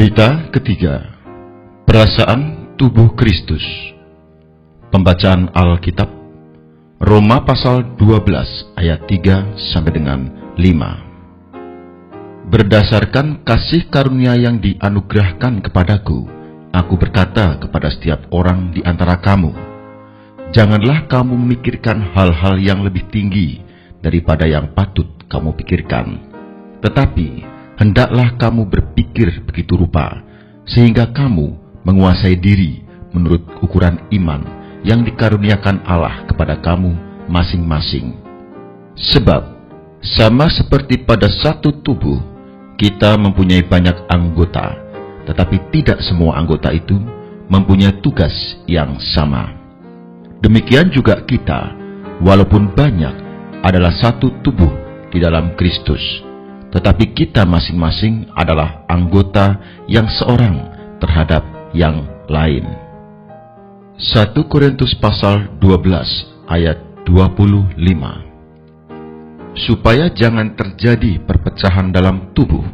Berita ketiga, perasaan tubuh Kristus. Pembacaan Alkitab, Roma pasal 12 ayat 3 sampai dengan 5. Berdasarkan kasih karunia yang dianugerahkan kepadaku, aku berkata kepada setiap orang di antara kamu, janganlah kamu memikirkan hal-hal yang lebih tinggi daripada yang patut kamu pikirkan, tetapi hendaklah kamu berpikir begitu rupa, sehingga kamu menguasai diri menurut ukuran iman yang dikaruniakan Allah kepada kamu masing-masing. Sebab, sama seperti pada satu tubuh, kita mempunyai banyak anggota, tetapi tidak semua anggota itu mempunyai tugas yang sama. Demikian juga kita, walaupun banyak, adalah satu tubuh di dalam Kristus, tetapi kita masing-masing adalah anggota yang seorang terhadap yang lain. 1 Korintus pasal 12 ayat 25. Supaya jangan terjadi perpecahan dalam tubuh,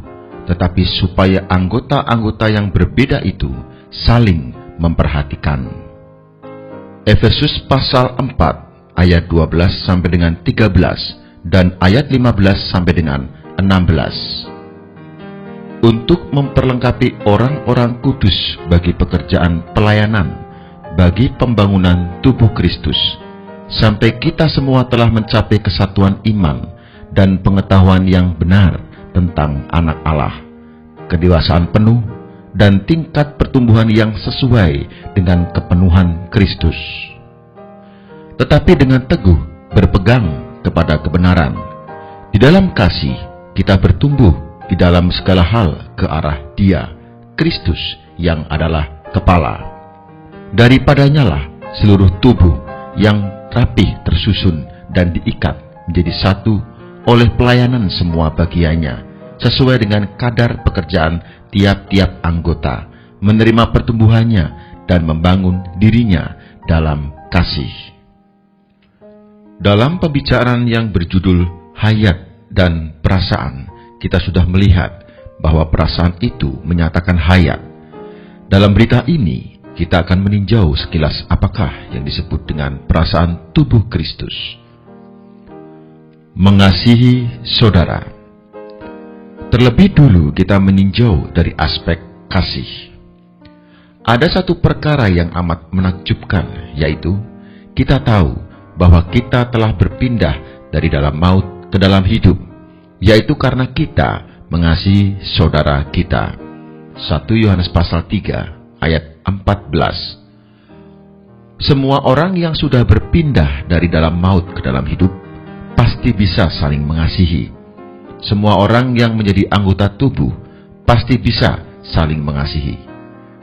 tetapi supaya anggota-anggota yang berbeda itu saling memperhatikan. Efesus pasal 4 ayat 12 sampai dengan 13 dan ayat 15 sampai dengan 16. Untuk memperlengkapi orang-orang kudus bagi pekerjaan pelayanan, bagi pembangunan tubuh Kristus, sampai kita semua telah mencapai kesatuan iman dan pengetahuan yang benar tentang anak Allah, kedewasaan penuh dan tingkat pertumbuhan yang sesuai dengan kepenuhan Kristus. Tetapi dengan teguh berpegang kepada kebenaran, di dalam kasih kita bertumbuh di dalam segala hal ke arah Dia, Kristus, yang adalah kepala. Daripadanya lah seluruh tubuh yang rapih tersusun dan diikat menjadi satu oleh pelayanan semua bagiannya, sesuai dengan kadar pekerjaan tiap-tiap anggota, menerima pertumbuhannya dan membangun dirinya dalam kasih. Dalam pembicaraan yang berjudul Hayat dan Perasaan, kita sudah melihat bahwa perasaan itu menyatakan hayat. Dalam berita ini, kita akan meninjau sekilas apakah yang disebut dengan perasaan tubuh Kristus. Mengasihi saudara. Terlebih dulu kita meninjau dari aspek kasih. Ada satu perkara yang amat menakjubkan, yaitu kita tahu bahwa kita telah berpindah dari dalam maut ke dalam hidup, yaitu karena kita mengasihi saudara kita. 1 Yohanes pasal 3 ayat 14. Semua orang yang sudah berpindah dari dalam maut ke dalam hidup pasti bisa saling mengasihi. Semua orang yang menjadi anggota tubuh pasti bisa saling mengasihi.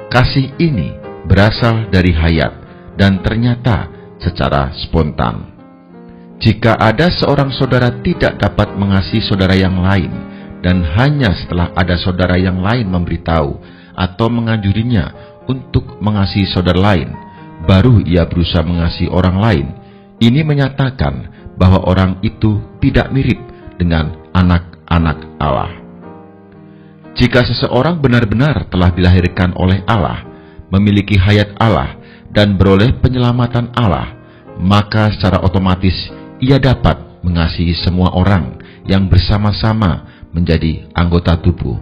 Kasih ini berasal dari hayat dan ternyata secara spontan. Jika ada seorang saudara tidak dapat mengasihi saudara yang lain, dan hanya setelah ada saudara yang lain memberitahu atau menganjurinya untuk mengasihi saudara lain, baru ia berusaha mengasihi orang lain, ini menyatakan bahwa orang itu tidak mirip dengan anak-anak Allah. Jika seseorang benar-benar telah dilahirkan oleh Allah, memiliki hayat Allah, dan beroleh penyelamatan Allah, maka secara otomatis ia dapat mengasihi semua orang yang bersama-sama menjadi anggota tubuh.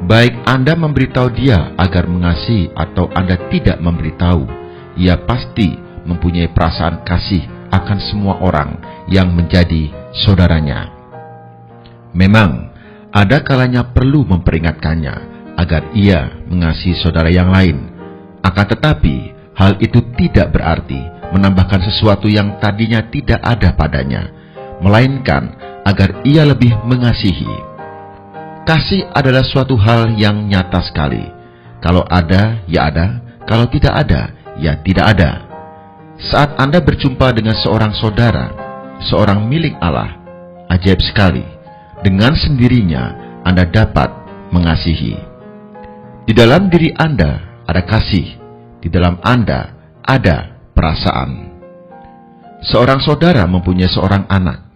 Baik Anda memberitahu dia agar mengasihi atau Anda tidak memberitahu, ia pasti mempunyai perasaan kasih akan semua orang yang menjadi saudaranya. Memang, ada kalanya perlu memperingatkannya agar ia mengasihi saudara yang lain. Akan tetapi, hal itu tidak berarti menambahkan sesuatu yang tadinya tidak ada padanya, melainkan agar ia lebih mengasihi. Kasih adalah suatu hal yang nyata sekali. Kalau ada, ya ada. Kalau tidak ada, ya tidak ada. Saat Anda berjumpa dengan seorang saudara, seorang milik Allah, ajaib sekali. Dengan sendirinya, Anda dapat mengasihi. Di dalam diri Anda ada kasih. Di dalam Anda ada perasaan. Seorang saudara mempunyai seorang anak.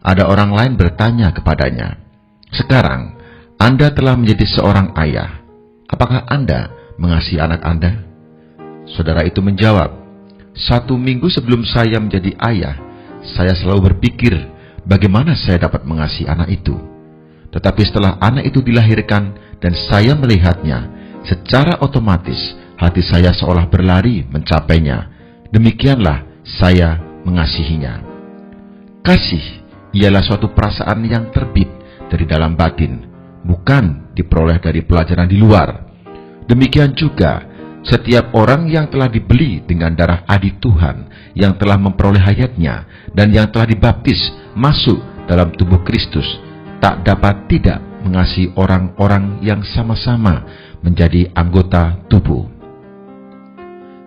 Ada orang lain bertanya kepadanya, sekarang Anda telah menjadi seorang ayah. apakah Anda mengasihi anak Anda? Saudara itu menjawab, 1 minggu sebelum saya menjadi ayah, saya selalu berpikir bagaimana saya dapat mengasihi anak itu. Tetapi setelah anak itu dilahirkan dan saya melihatnya, secara otomatis hati saya seolah berlari mencapainya. Demikianlah saya mengasihinya. Kasih ialah suatu perasaan yang terbit dari dalam batin, bukan diperoleh dari pelajaran di luar. Demikian juga setiap orang yang telah dibeli dengan darah adik Tuhan, yang telah memperoleh hayatnya, dan yang telah dibaptis masuk dalam tubuh Kristus, tak dapat tidak mengasihi orang-orang yang sama-sama menjadi anggota tubuh.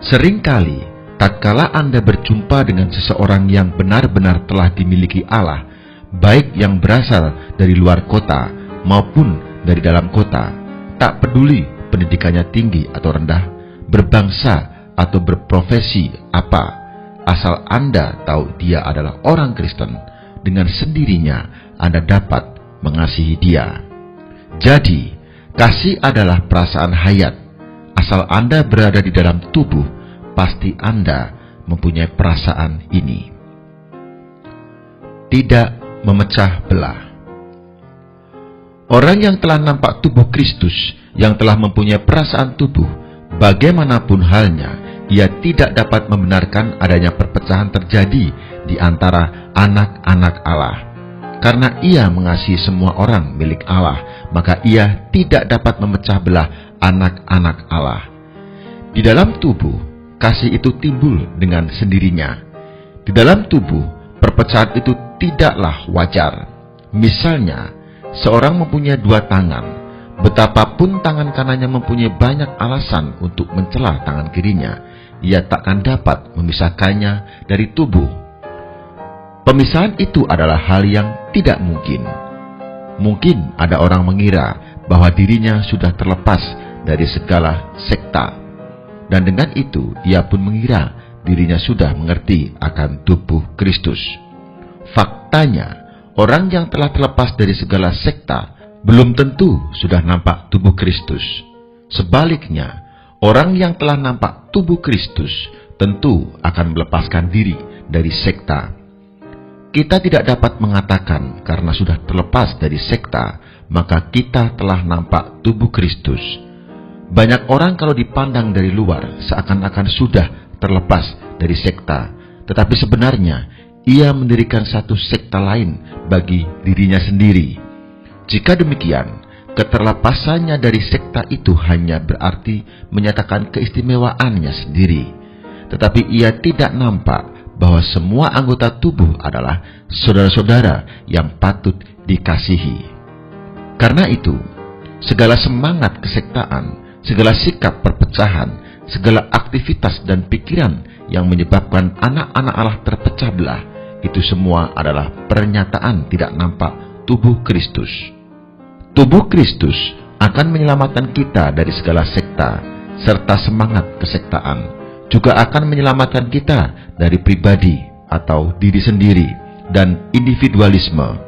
Seringkali, tatkala Anda berjumpa dengan seseorang yang benar-benar telah dimiliki Allah, baik yang berasal dari luar kota maupun dari dalam kota, tak peduli pendidikannya tinggi atau rendah, berbangsa atau berprofesi apa, asal Anda tahu dia adalah orang Kristen, dengan sendirinya Anda dapat mengasihi dia. Jadi, kasih adalah perasaan hayat. Asal Anda berada di dalam tubuh, pasti Anda mempunyai perasaan ini. Tidak memecah belah. Orang yang telah nampak tubuh Kristus, yang telah mempunyai perasaan tubuh, bagaimanapun halnya, ia tidak dapat membenarkan adanya perpecahan terjadi di antara anak-anak Allah. Karena ia mengasihi semua orang milik Allah, maka ia tidak dapat memecah belah anak-anak Allah. Di dalam tubuh, kasih itu timbul dengan sendirinya. Di dalam tubuh, perpecahan itu tidaklah wajar. Misalnya, seorang mempunyai 2 tangan. Betapapun tangan kanannya mempunyai banyak alasan untuk mencela tangan kirinya, ia takkan dapat memisahkannya dari tubuh. Pemisahan itu adalah hal yang tidak mungkin. Mungkin ada orang mengira bahwa dirinya sudah terlepas dari segala sekta, dan dengan itu ia pun mengira dirinya sudah mengerti akan tubuh Kristus. Faktanya, orang yang telah terlepas dari segala sekta belum tentu sudah nampak tubuh Kristus. Sebaliknya, orang yang telah nampak tubuh Kristus tentu akan melepaskan diri dari sekta. Kita tidak dapat mengatakan karena sudah terlepas dari sekta, maka kita telah nampak tubuh Kristus. Banyak orang kalau dipandang dari luar seakan-akan sudah terlepas dari sekta, tetapi sebenarnya ia mendirikan satu sekta lain bagi dirinya sendiri. Jika demikian, keterlepasannya dari sekta itu hanya berarti menyatakan keistimewaannya sendiri, tetapi ia tidak nampak bahwa semua anggota tubuh adalah saudara-saudara yang patut dikasihi. Karena itu, segala semangat kesektaan, segala sikap perpecahan, segala aktivitas dan pikiran yang menyebabkan anak-anak Allah terpecah belah, itu semua adalah pernyataan tidak nampak tubuh Kristus. Tubuh Kristus akan menyelamatkan kita dari segala sekta, serta semangat kesektaan juga akan menyelamatkan kita dari pribadi atau diri sendiri dan individualisme.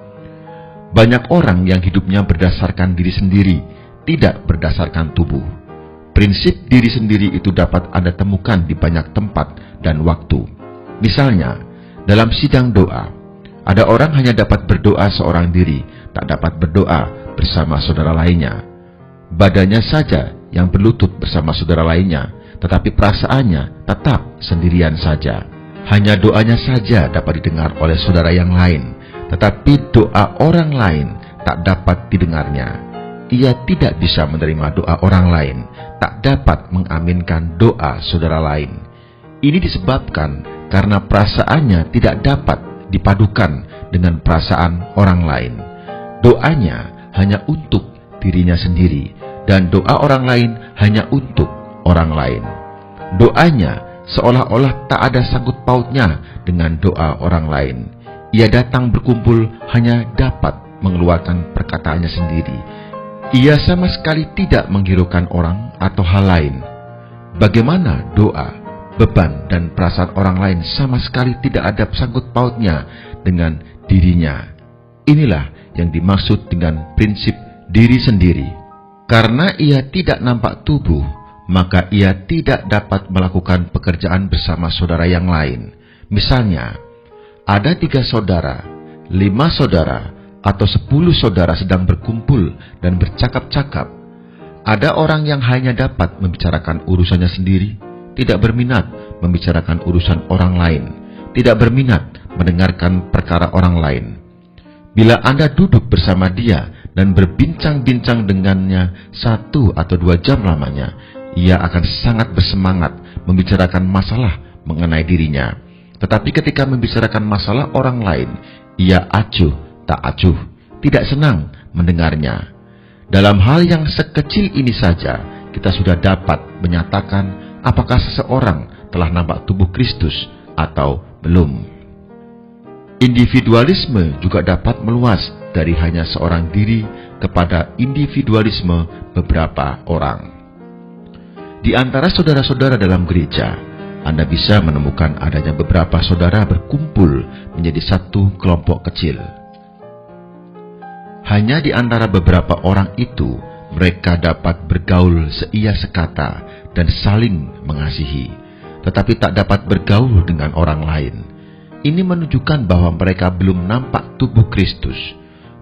Banyak orang yang hidupnya berdasarkan diri sendiri, tidak berdasarkan tubuh. Prinsip diri sendiri itu dapat Anda temukan di banyak tempat dan waktu. Misalnya, dalam sidang doa, ada orang hanya dapat berdoa seorang diri, tak dapat berdoa bersama saudara lainnya. Badannya saja yang berlutut bersama saudara lainnya, tetapi perasaannya tetap sendirian saja. Hanya doanya saja dapat didengar oleh saudara yang lain, tetapi doa orang lain tak dapat didengarnya. Ia tidak bisa menerima doa orang lain, tak dapat mengaminkan doa saudara lain. Ini disebabkan karena perasaannya tidak dapat dipadukan dengan perasaan orang lain. Doanya hanya untuk dirinya sendiri, dan doa orang lain hanya untuk orang lain. Doanya seolah-olah tak ada sangkut pautnya dengan doa orang lain. Ia datang berkumpul hanya dapat mengeluarkan perkataannya sendiri. Ia sama sekali tidak menghiraukan orang atau hal lain. Bagaimana doa, beban, dan perasaan orang lain sama sekali tidak ada sangkut pautnya dengan dirinya. Inilah yang dimaksud dengan prinsip diri sendiri. Karena ia tidak nampak tubuh, maka ia tidak dapat melakukan pekerjaan bersama saudara yang lain. Misalnya, ada 3 saudara, 5 saudara, atau 10 saudara sedang berkumpul dan bercakap-cakap. Ada orang yang hanya dapat membicarakan urusannya sendiri, tidak berminat membicarakan urusan orang lain, tidak berminat mendengarkan perkara orang lain. Bila Anda duduk bersama dia dan berbincang-bincang dengannya 1 atau 2 jam lamanya, ia akan sangat bersemangat membicarakan masalah mengenai dirinya. Tetapi ketika membicarakan masalah orang lain, ia acuh tak acuh, tidak senang mendengarnya. Dalam hal yang sekecil ini saja, kita sudah dapat menyatakan apakah seseorang telah nampak tubuh Kristus atau belum. Individualisme juga dapat meluas dari hanya seorang diri kepada individualisme beberapa orang. Di antara saudara-saudara dalam gereja, Anda bisa menemukan adanya beberapa saudara berkumpul menjadi satu kelompok kecil. Hanya di antara beberapa orang itu, mereka dapat bergaul seia sekata dan saling mengasihi, tetapi tak dapat bergaul dengan orang lain. Ini menunjukkan bahwa mereka belum nampak tubuh Kristus.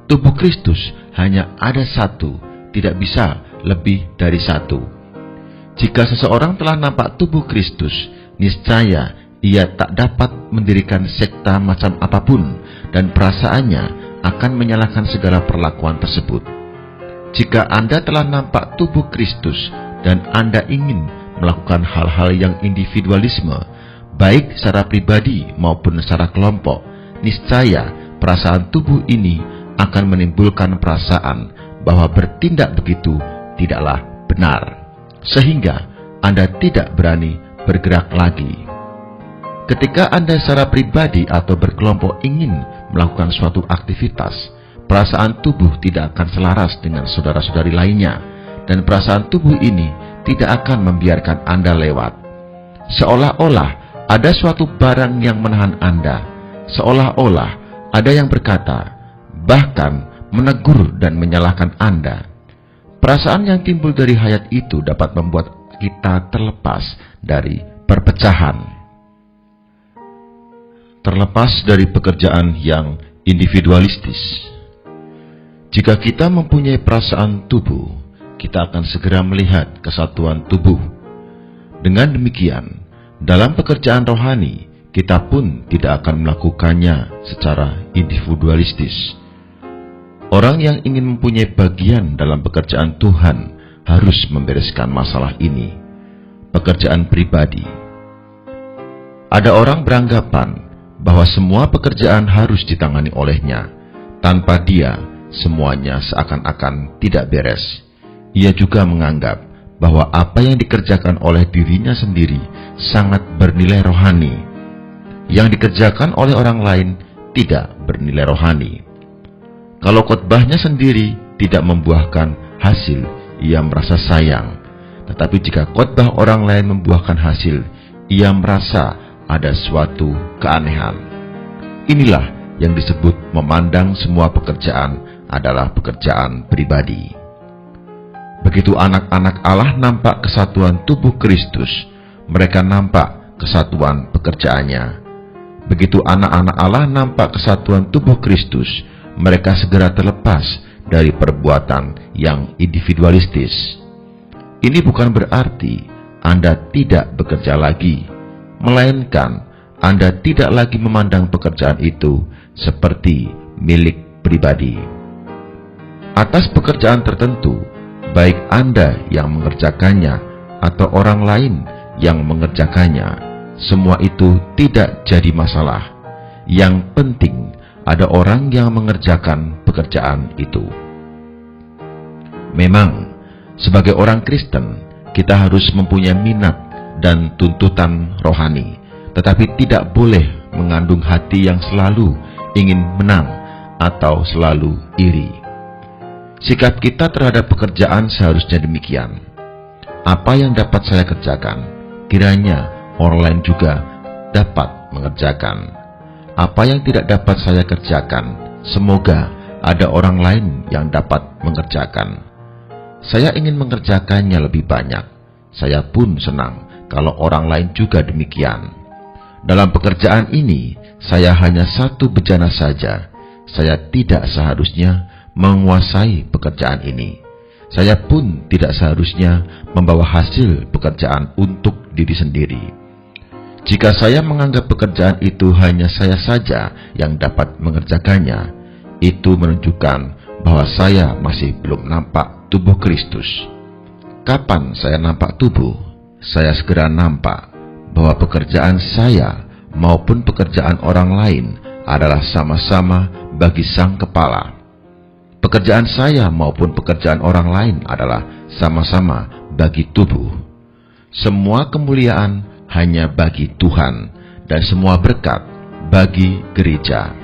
Tubuh Kristus hanya ada 1, tidak bisa lebih dari 1. Jika seseorang telah nampak tubuh Kristus, niscaya ia tak dapat mendirikan sekta macam apapun dan perasaannya akan menyalahkan segala perlakuan tersebut. Jika Anda telah nampak tubuh Kristus dan Anda ingin melakukan hal-hal yang individualisme, baik secara pribadi maupun secara kelompok, niscaya perasaan tubuh ini akan menimbulkan perasaan bahwa bertindak begitu tidaklah benar, sehingga Anda tidak berani bergerak lagi. Ketika Anda secara pribadi atau berkelompok ingin melakukan suatu aktivitas, perasaan tubuh tidak akan selaras dengan saudara-saudari lainnya, dan perasaan tubuh ini tidak akan membiarkan Anda lewat. Seolah-olah ada suatu barang yang menahan Anda, seolah-olah ada yang berkata, bahkan menegur dan menyalahkan Anda. Perasaan yang timbul dari hayat itu dapat membuat kita terlepas dari perpecahan. Terlepas dari pekerjaan yang individualistis. Jika kita mempunyai perasaan tubuh, kita akan segera melihat kesatuan tubuh. Dengan demikian, dalam pekerjaan rohani, kita pun tidak akan melakukannya secara individualistis. Orang yang ingin mempunyai bagian dalam pekerjaan Tuhan harus membereskan masalah ini. Pekerjaan pribadi. Ada orang beranggapan bahwa semua pekerjaan harus ditangani olehnya. Tanpa dia, semuanya seakan-akan tidak beres. Ia juga menganggap bahwa apa yang dikerjakan oleh dirinya sendiri sangat bernilai rohani. Yang dikerjakan oleh orang lain tidak bernilai rohani. Kalau khotbahnya sendiri tidak membuahkan hasil, ia merasa sayang. Tetapi jika khotbah orang lain membuahkan hasil, ia merasa ada suatu keanehan. Inilah yang disebut memandang semua pekerjaan adalah pekerjaan pribadi. Begitu anak-anak Allah nampak kesatuan tubuh Kristus, mereka nampak kesatuan pekerjaannya. Begitu anak-anak Allah nampak kesatuan tubuh Kristus, mereka segera terlepas dari perbuatan yang individualistis. Ini bukan berarti Anda tidak bekerja lagi, melainkan Anda tidak lagi memandang pekerjaan itu seperti milik pribadi. Atas pekerjaan tertentu, baik Anda yang mengerjakannya atau orang lain yang mengerjakannya, semua itu tidak jadi masalah. Yang penting ada orang yang mengerjakan pekerjaan itu. Memang, sebagai orang Kristen, kita harus mempunyai minat dan tuntutan rohani, tetapi tidak boleh mengandung hati yang selalu ingin menang atau selalu iri. Sikap kita terhadap pekerjaan seharusnya demikian. Apa yang dapat saya kerjakan, kiranya orang lain juga dapat mengerjakan. Apa yang tidak dapat saya kerjakan, semoga ada orang lain yang dapat mengerjakan. Saya ingin mengerjakannya lebih banyak. Saya pun senang kalau orang lain juga demikian. Dalam pekerjaan ini, saya hanya satu bejana saja. Saya tidak seharusnya menguasai pekerjaan ini. Saya pun tidak seharusnya membawa hasil pekerjaan untuk diri sendiri. Jika saya menganggap pekerjaan itu hanya saya saja yang dapat mengerjakannya, itu menunjukkan bahwa saya masih belum nampak tubuh Kristus. Kapan saya nampak tubuh? Saya segera nampak bahwa pekerjaan saya maupun pekerjaan orang lain adalah sama-sama bagi Sang Kepala. Pekerjaan saya maupun pekerjaan orang lain adalah sama-sama bagi tubuh. Semua kemuliaan hanya bagi Tuhan dan semua berkat bagi gereja.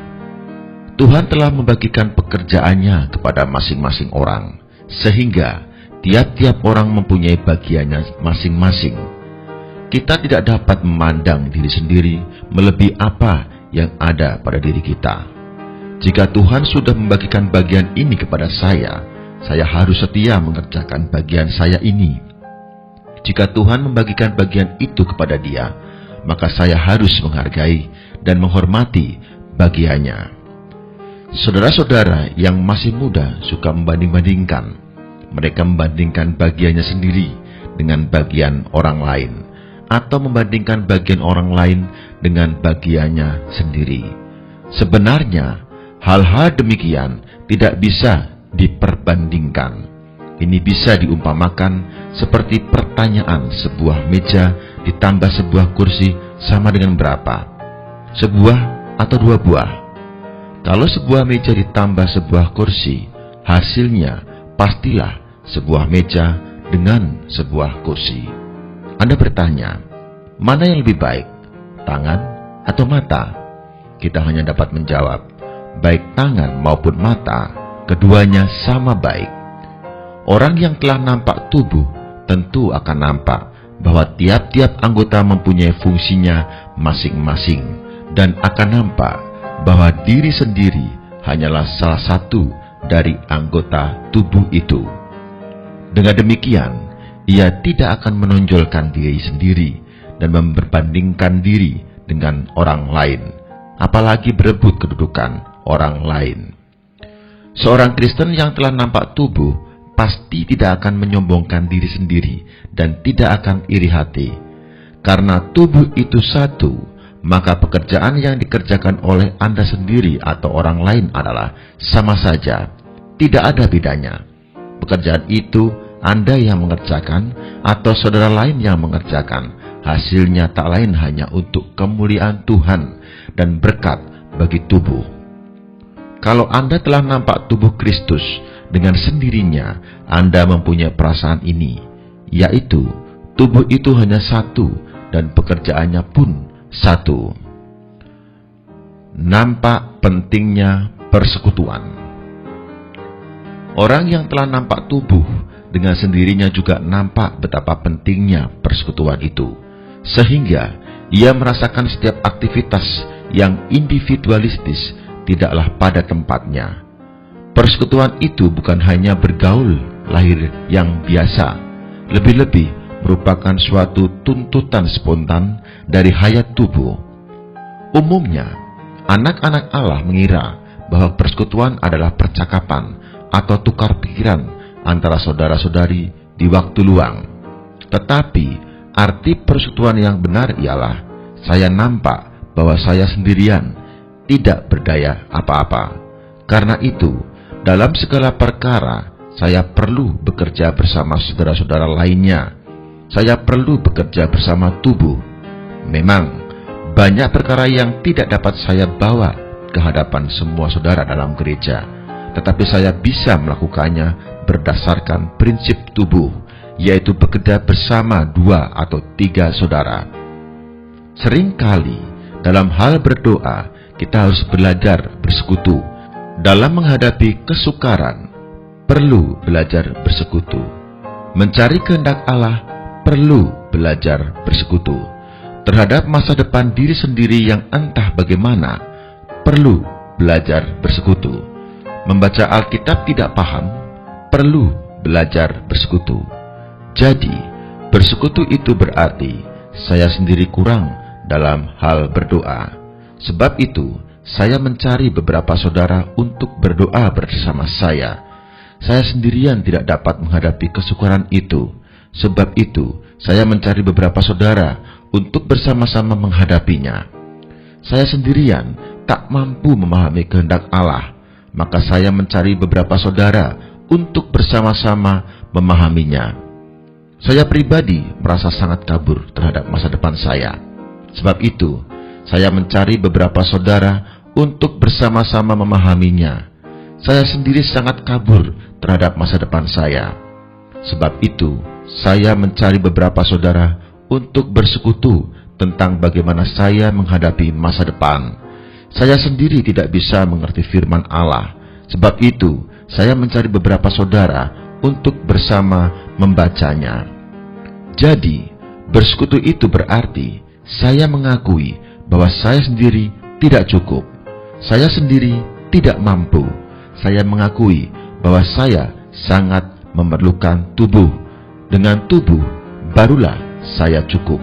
Tuhan telah membagikan pekerjaannya kepada masing-masing orang, sehingga tiap-tiap orang mempunyai bagiannya masing-masing. Kita tidak dapat memandang diri sendiri melebihi apa yang ada pada diri kita. Jika Tuhan sudah membagikan bagian ini kepada saya harus setia mengerjakan bagian saya ini. Jika Tuhan membagikan bagian itu kepada dia, maka saya harus menghargai dan menghormati bagiannya. Saudara-saudara yang masih muda suka membanding-bandingkan. Mereka membandingkan bagiannya sendiri dengan bagian orang lain, atau membandingkan bagian orang lain dengan bagiannya sendiri. Sebenarnya, hal-hal demikian tidak bisa diperbandingkan. Ini bisa diumpamakan seperti pertanyaan sebuah meja ditambah sebuah kursi sama dengan berapa? Sebuah atau dua buah? Kalau sebuah meja ditambah sebuah kursi, hasilnya pastilah sebuah meja dengan sebuah kursi. Anda bertanya, mana yang lebih baik, tangan atau mata? Kita hanya dapat menjawab, baik tangan maupun mata, keduanya sama baik. Orang yang telah nampak tubuh tentu akan nampak bahwa tiap-tiap anggota mempunyai fungsinya masing-masing, dan akan nampak bahwa diri sendiri hanyalah salah satu dari anggota tubuh itu. Dengan demikian, ia tidak akan menonjolkan diri sendiri dan memperbandingkan diri dengan orang lain, apalagi berebut kedudukan orang lain. Seorang Kristen yang telah nampak tubuh pasti tidak akan menyombongkan diri sendiri dan tidak akan iri hati. Karena tubuh itu satu, maka pekerjaan yang dikerjakan oleh Anda sendiri atau orang lain adalah sama saja, tidak ada bedanya. Pekerjaan itu Anda yang mengerjakan atau saudara lain yang mengerjakan, hasilnya tak lain hanya untuk kemuliaan Tuhan dan berkat bagi tubuh. Kalau Anda telah nampak tubuh Kristus, dengan sendirinya Anda mempunyai perasaan ini, yaitu tubuh itu hanya satu dan pekerjaannya pun satu. Nampak pentingnya persekutuan. Orang yang telah nampak tubuh dengan sendirinya juga nampak betapa pentingnya persekutuan itu, sehingga ia merasakan setiap aktivitas yang individualistis tidaklah pada tempatnya. Persekutuan itu bukan hanya bergaul lahir yang biasa, lebih-lebih merupakan suatu tuntutan spontan dari hayat tubuh. Umumnya, anak-anak Allah mengira bahwa persekutuan adalah percakapan atau tukar pikiran antara saudara-saudari di waktu luang. Tetapi, arti persekutuan yang benar ialah saya nampak bahwa saya sendirian tidak berdaya apa-apa. Karena itu, dalam segala perkara, saya perlu bekerja bersama saudara-saudara lainnya. Saya perlu bekerja bersama tubuh. Memang, banyak perkara yang tidak dapat saya bawa ke hadapan semua saudara dalam gereja, tetapi saya bisa melakukannya berdasarkan prinsip tubuh, yaitu bekerja bersama 2 atau 3 saudara. Seringkali, dalam hal berdoa, kita harus belajar bersekutu. Dalam menghadapi kesukaran, perlu belajar bersekutu. Mencari kehendak Allah, perlu belajar bersekutu. Terhadap masa depan diri sendiri yang entah bagaimana, perlu belajar bersekutu. Membaca Alkitab tidak paham, perlu belajar bersekutu. Jadi, bersekutu itu berarti saya sendiri kurang dalam hal berdoa. Sebab itu, saya mencari beberapa saudara untuk berdoa bersama saya. Saya sendirian tidak dapat menghadapi kesukaran itu. Sebab itu, saya mencari beberapa saudara untuk bersama-sama menghadapinya. Saya sendirian tak mampu memahami kehendak Allah, maka saya mencari beberapa saudara untuk bersama-sama memahaminya. Saya pribadi merasa sangat kabur terhadap masa depan saya. Sebab itu, saya mencari beberapa saudara untuk bersama-sama memahaminya. Saya sendiri sangat kabur terhadap masa depan saya. Sebab itu, saya mencari beberapa saudara untuk bersekutu tentang bagaimana saya menghadapi masa depan. Saya sendiri tidak bisa mengerti firman Allah. Sebab itu, saya mencari beberapa saudara untuk bersama membacanya. Jadi, bersekutu itu berarti saya mengakui bahwa saya sendiri tidak cukup. Saya sendiri tidak mampu. Saya mengakui bahwa saya sangat memerlukan tubuh. Dengan tubuh, barulah saya cukup.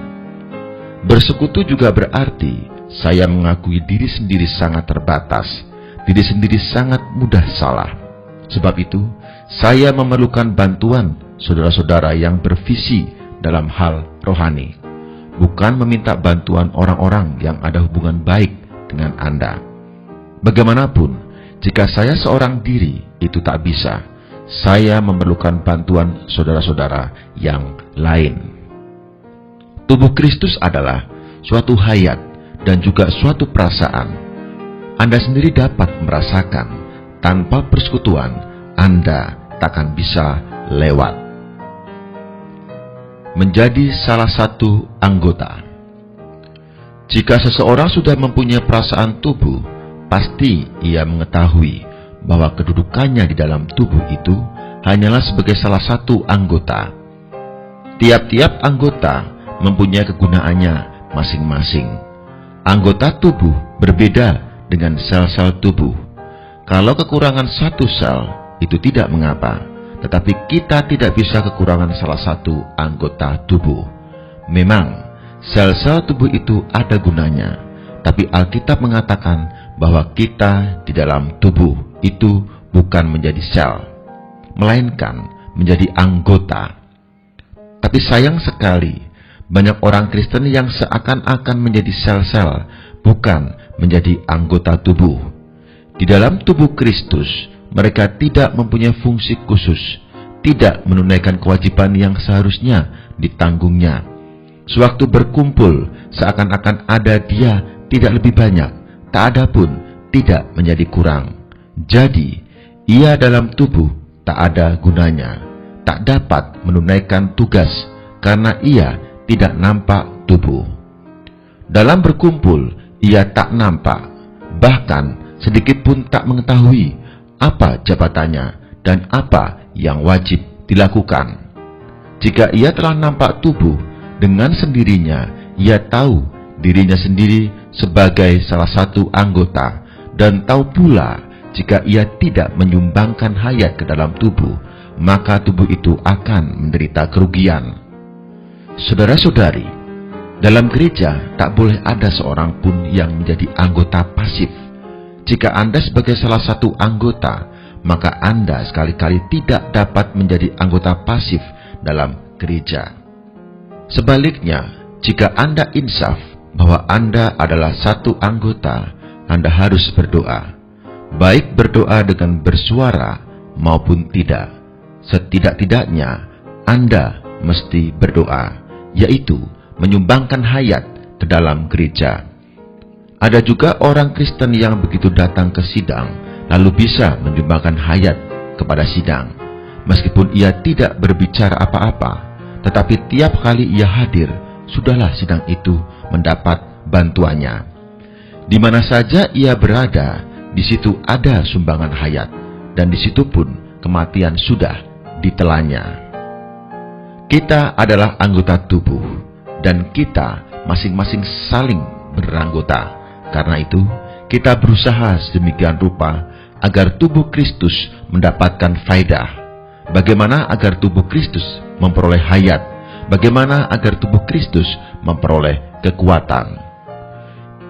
Bersekutu juga berarti saya mengakui diri sendiri sangat terbatas. Diri sendiri sangat mudah salah. Sebab itu, saya memerlukan bantuan saudara-saudara yang bervisi dalam hal rohani. Bukan meminta bantuan orang-orang yang ada hubungan baik dengan Anda. Bagaimanapun, jika saya seorang diri itu tak bisa, saya memerlukan bantuan saudara-saudara yang lain. Tubuh Kristus adalah suatu hayat dan juga suatu perasaan. Anda sendiri dapat merasakan, tanpa persekutuan Anda takkan bisa lewat. Menjadi salah satu anggota. Jika seseorang sudah mempunyai perasaan tubuh, pasti ia mengetahui bahwa kedudukannya di dalam tubuh itu hanyalah sebagai salah satu anggota. Tiap-tiap anggota mempunyai kegunaannya masing-masing. Anggota tubuh berbeda dengan sel-sel tubuh. Kalau kekurangan satu sel, itu tidak mengapa, tetapi kita tidak bisa kekurangan salah satu anggota tubuh. Memang, sel-sel tubuh itu ada gunanya, tapi Alkitab mengatakan bahwa kita di dalam tubuh itu bukan menjadi sel, melainkan menjadi anggota. Tapi sayang sekali, banyak orang Kristen yang seakan-akan menjadi sel-sel, bukan menjadi anggota tubuh. Di dalam tubuh Kristus, mereka tidak mempunyai fungsi khusus, tidak menunaikan kewajiban yang seharusnya ditanggungnya. Sewaktu berkumpul, seakan-akan ada dia tidak lebih banyak, tak ada pun tidak menjadi kurang. Jadi, ia dalam tubuh tak ada gunanya, tak dapat menunaikan tugas karena ia tidak nampak tubuh. Dalam berkumpul, ia tak nampak, bahkan sedikit pun tak mengetahui apa jabatannya dan apa yang wajib dilakukan. Jika ia telah nampak tubuh, dengan sendirinya ia tahu dirinya sendiri sebagai salah satu anggota dan tahu pula jika ia tidak menyumbangkan hayat ke dalam tubuh, maka tubuh itu akan menderita kerugian. Saudara-saudari, dalam gereja tak boleh ada seorang pun yang menjadi anggota pasif. Jika Anda sebagai salah satu anggota, maka Anda sekali-kali tidak dapat menjadi anggota pasif dalam gereja. Sebaliknya, jika Anda insaf bahwa Anda adalah satu anggota, Anda harus berdoa. Baik berdoa dengan bersuara maupun tidak. Setidak-tidaknya Anda mesti berdoa, yaitu menyumbangkan hayat ke dalam gereja. Ada juga orang Kristen yang begitu datang ke sidang, lalu bisa menyumbangkan hayat kepada sidang. Meskipun ia tidak berbicara apa-apa, tetapi tiap kali ia hadir, sudahlah sidang itu mendapat bantuannya. Di mana saja ia berada, di situ ada sumbangan hayat, dan di situ pun kematian sudah ditelannya. Kita adalah anggota tubuh, dan kita masing-masing saling beranggota. Karena itu, kita berusaha sedemikian rupa agar tubuh Kristus mendapatkan faedah. bagaimana agar tubuh Kristus memperoleh hayat, bagaimana agar tubuh Kristus memperoleh kekuatan.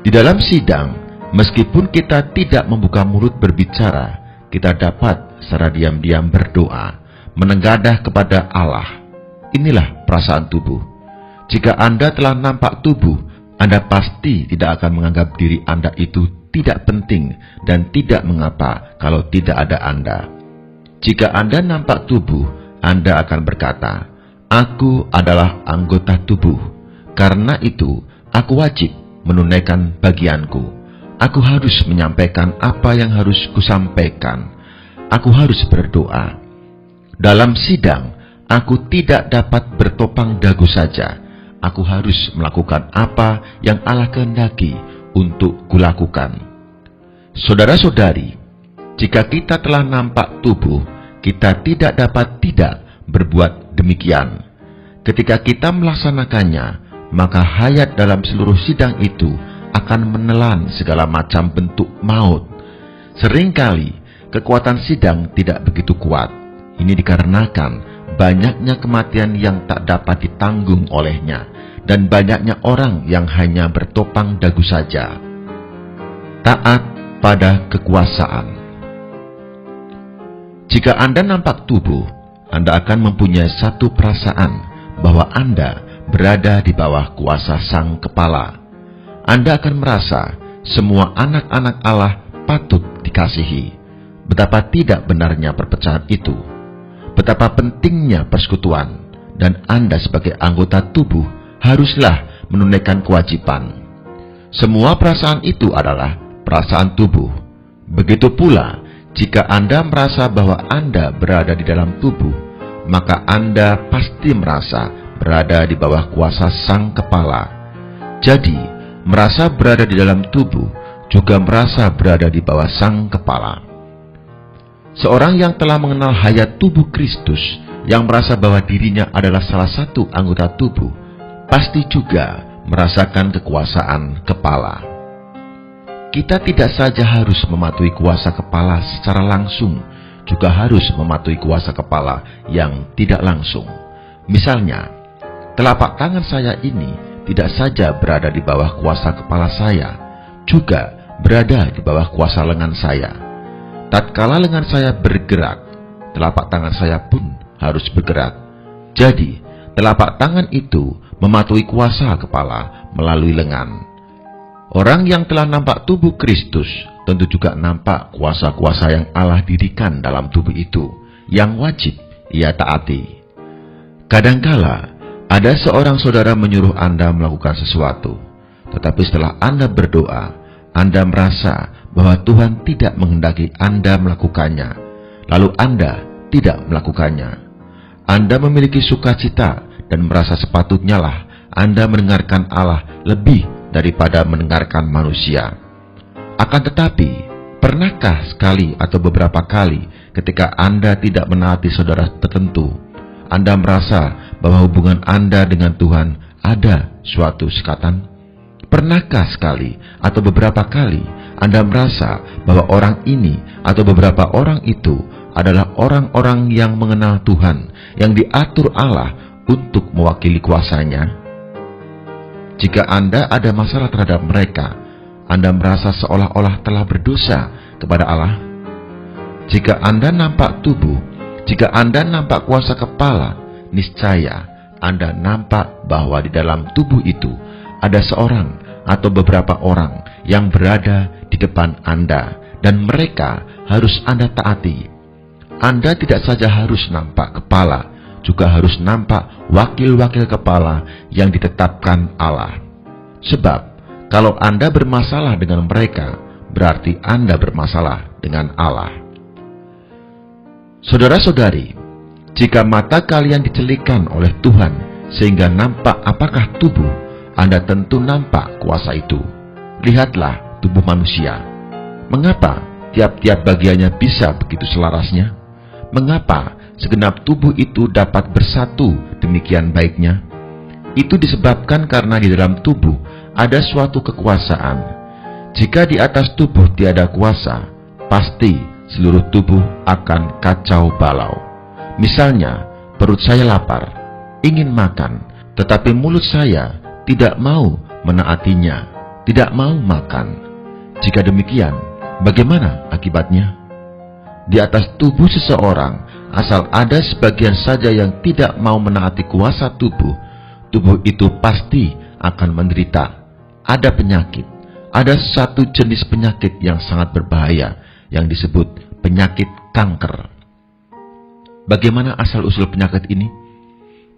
Di dalam sidang, meskipun kita tidak membuka mulut berbicara, kita dapat secara diam-diam berdoa, menengadah kepada Allah. Inilah perasaan tubuh. Jika Anda telah nampak tubuh, Anda pasti tidak akan menganggap diri Anda itu tidak penting dan tidak mengapa kalau tidak ada Anda. Jika Anda nampak tubuh, Anda akan berkata, "Aku adalah anggota tubuh. Karena itu, aku wajib menunaikan bagianku. Aku harus menyampaikan apa yang harus kusampaikan. Aku harus berdoa." Dalam sidang, aku tidak dapat bertopang dagu saja. Aku harus melakukan apa yang Allah kehendaki untuk kulakukan. Saudara-saudari, jika kita telah nampak tubuh, kita tidak dapat tidak berbuat demikian. Ketika kita melaksanakannya, maka hayat dalam seluruh sidang itu akan menelan segala macam bentuk maut. Seringkali, kekuatan sidang tidak begitu kuat. Ini dikarenakan banyaknya kematian yang tak dapat ditanggung olehnya, dan banyaknya orang yang hanya bertopang dagu saja. Taat pada kekuasaan. Jika Anda nampak tubuh, Anda akan mempunyai satu perasaan bahwa Anda berada di bawah kuasa Sang Kepala. Anda akan merasa semua anak-anak Allah patut dikasihi. Betapa tidak benarnya perpecahan itu. Betapa pentingnya persekutuan, dan Anda sebagai anggota tubuh haruslah menunaikan kewajiban. Semua perasaan itu adalah perasaan tubuh. Begitu pula, jika Anda merasa bahwa Anda berada di dalam tubuh, maka Anda pasti merasa berada di bawah kuasa Sang Kepala. Jadi, merasa berada di dalam tubuh juga merasa berada di bawah Sang Kepala. Seorang yang telah mengenal hayat tubuh Kristus, yang merasa bahwa dirinya adalah salah satu anggota tubuh, pasti juga merasakan kekuasaan kepala. Kita tidak saja harus mematuhi kuasa kepala secara langsung, juga harus mematuhi kuasa kepala yang tidak langsung. Misalnya, telapak tangan saya ini tidak saja berada di bawah kuasa kepala saya, juga berada di bawah kuasa lengan saya. Tatkala lengan saya bergerak, telapak tangan saya pun harus bergerak. Jadi, telapak tangan itu mematuhi kuasa kepala melalui lengan. Orang yang telah nampak tubuh Kristus tentu juga nampak kuasa-kuasa yang Allah dirikan dalam tubuh itu, yang wajib ia taati. Kadangkala, ada seorang saudara menyuruh Anda melakukan sesuatu, tetapi setelah Anda berdoa, Anda merasa bahwa Tuhan tidak menghendaki Anda melakukannya, lalu Anda tidak melakukannya. Anda memiliki sukacita dan merasa sepatutnya lah Anda mendengarkan Allah lebih daripada mendengarkan manusia. Akan tetapi, pernahkah sekali atau beberapa kali ketika Anda tidak menaati saudara tertentu, Anda merasa bahwa hubungan Anda dengan Tuhan ada suatu sekatan? Pernahkah sekali atau beberapa kali Anda merasa bahwa orang ini atau beberapa orang itu adalah orang-orang yang mengenal Tuhan, yang diatur Allah untuk mewakili kuasanya? Jika Anda ada masalah terhadap mereka, Anda merasa seolah-olah telah berdosa kepada Allah. Jika Anda nampak tubuh, jika Anda nampak kuasa kepala, niscaya Anda nampak bahwa di dalam tubuh itu ada seorang atau beberapa orang yang berada di depan Anda, dan mereka harus Anda taati. Anda tidak saja harus nampak kepala, juga harus nampak wakil-wakil kepala yang ditetapkan Allah. Sebab, kalau Anda bermasalah dengan mereka, berarti Anda bermasalah dengan Allah. Saudara-saudari, jika mata kalian dicelikan oleh Tuhan sehingga nampak apakah tubuh, Anda tentu nampak kuasa itu. Lihatlah tubuh manusia. Mengapa tiap-tiap bagiannya bisa begitu selarasnya? Mengapa segenap tubuh itu dapat bersatu demikian baiknya? Itu disebabkan karena di dalam tubuh ada suatu kekuasaan. Jika di atas tubuh tiada kuasa, pasti seluruh tubuh akan kacau balau. Misalnya, perut saya lapar, ingin makan, tetapi mulut saya tidak mau menaatinya, tidak mau makan. Jika demikian, bagaimana akibatnya? Di atas tubuh seseorang, asal ada sebagian saja yang tidak mau menaati kuasa tubuh, tubuh itu pasti akan menderita. Ada penyakit, ada satu jenis penyakit yang sangat berbahaya, yang disebut penyakit kanker. Bagaimana asal-usul penyakit ini?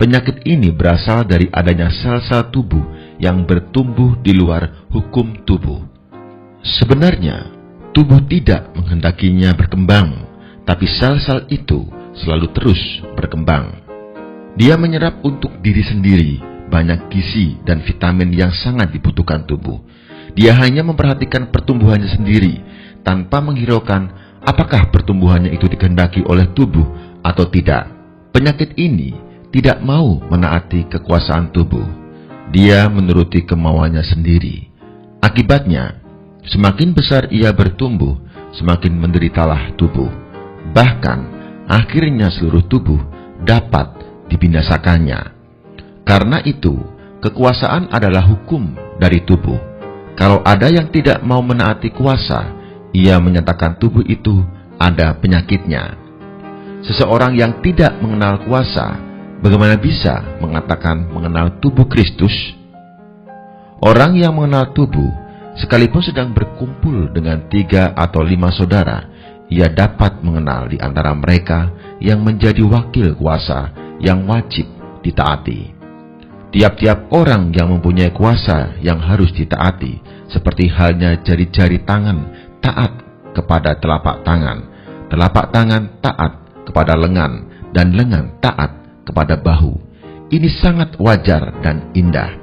Penyakit ini berasal dari adanya sel-sel tubuh yang bertumbuh di luar hukum tubuh. Sebenarnya, tubuh tidak menghendakinya berkembang, tapi sel-sel itu selalu terus berkembang. Dia menyerap untuk diri sendiri banyak gizi dan vitamin yang sangat dibutuhkan tubuh. Dia hanya memperhatikan pertumbuhannya sendiri, tanpa menghiraukan apakah pertumbuhannya itu dikehendaki oleh tubuh atau tidak. Penyakit ini tidak mau menaati kekuasaan tubuh. Dia menuruti kemauannya sendiri. Akibatnya, semakin besar ia bertumbuh, semakin menderitalah tubuh. Bahkan, akhirnya seluruh tubuh dapat dibinasakannya. Karena itu, kekuasaan adalah hukum dari tubuh. Kalau ada yang tidak mau menaati kuasa, ia menyatakan tubuh itu ada penyakitnya. Seseorang yang tidak mengenal kuasa, bagaimana bisa mengatakan mengenal tubuh Kristus? Orang yang mengenal tubuh, sekalipun sedang berkumpul dengan 3 atau 5 saudara, ia dapat mengenal di antara mereka yang menjadi wakil kuasa yang wajib ditaati. Tiap-tiap orang yang mempunyai kuasa yang harus ditaati, seperti halnya jari-jari tangan taat kepada telapak tangan taat kepada lengan, dan lengan taat kepada bahu. Ini sangat wajar dan indah.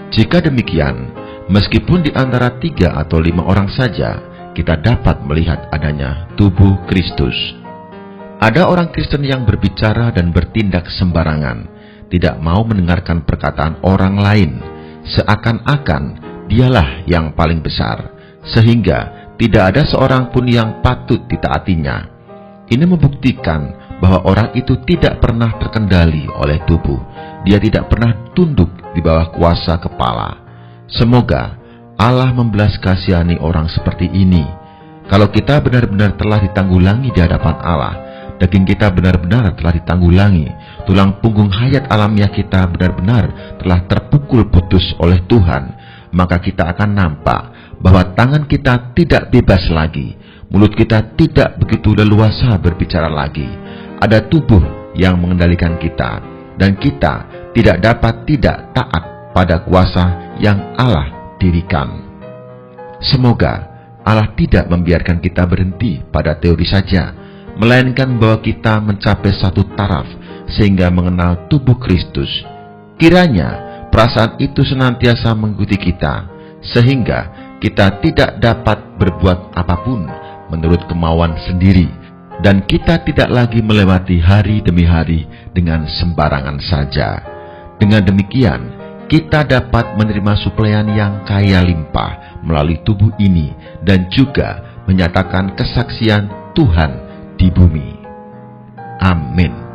Jika demikian, meskipun di antara 3 atau 5 orang saja, kita dapat melihat adanya tubuh Kristus. Ada orang Kristen yang berbicara dan bertindak sembarangan, tidak mau mendengarkan perkataan orang lain, seakan-akan dialah yang paling besar, sehingga tidak ada seorang pun yang patut ditaatinya. Ini membuktikan bahwa orang itu tidak pernah terkendali oleh tubuh. Dia tidak pernah tunduk di bawah kuasa kepala. Semoga Allah membelas kasihani orang seperti ini. Kalau kita benar-benar telah ditanggulangi di hadapan Allah, daging kita benar-benar telah ditanggulangi, tulang punggung hayat alamiah kita benar-benar telah terpukul putus oleh Tuhan, maka kita akan nampak bahwa tangan kita tidak bebas lagi, mulut kita tidak begitu leluasa berbicara lagi. Ada tubuh yang mengendalikan kita, dan kita tidak dapat tidak taat pada kuasa yang Allah dirikan. Semoga Allah tidak membiarkan kita berhenti pada teori saja, melainkan bahwa kita mencapai satu taraf sehingga mengenal tubuh Kristus. Kiranya perasaan itu senantiasa mengikuti kita, sehingga kita tidak dapat berbuat apapun menurut kemauan sendiri, dan kita tidak lagi melewati hari demi hari dengan sembarangan saja. Dengan demikian, kita dapat menerima suplaian yang kaya limpah melalui tubuh ini, dan juga menyatakan kesaksian Tuhan di bumi. Amin.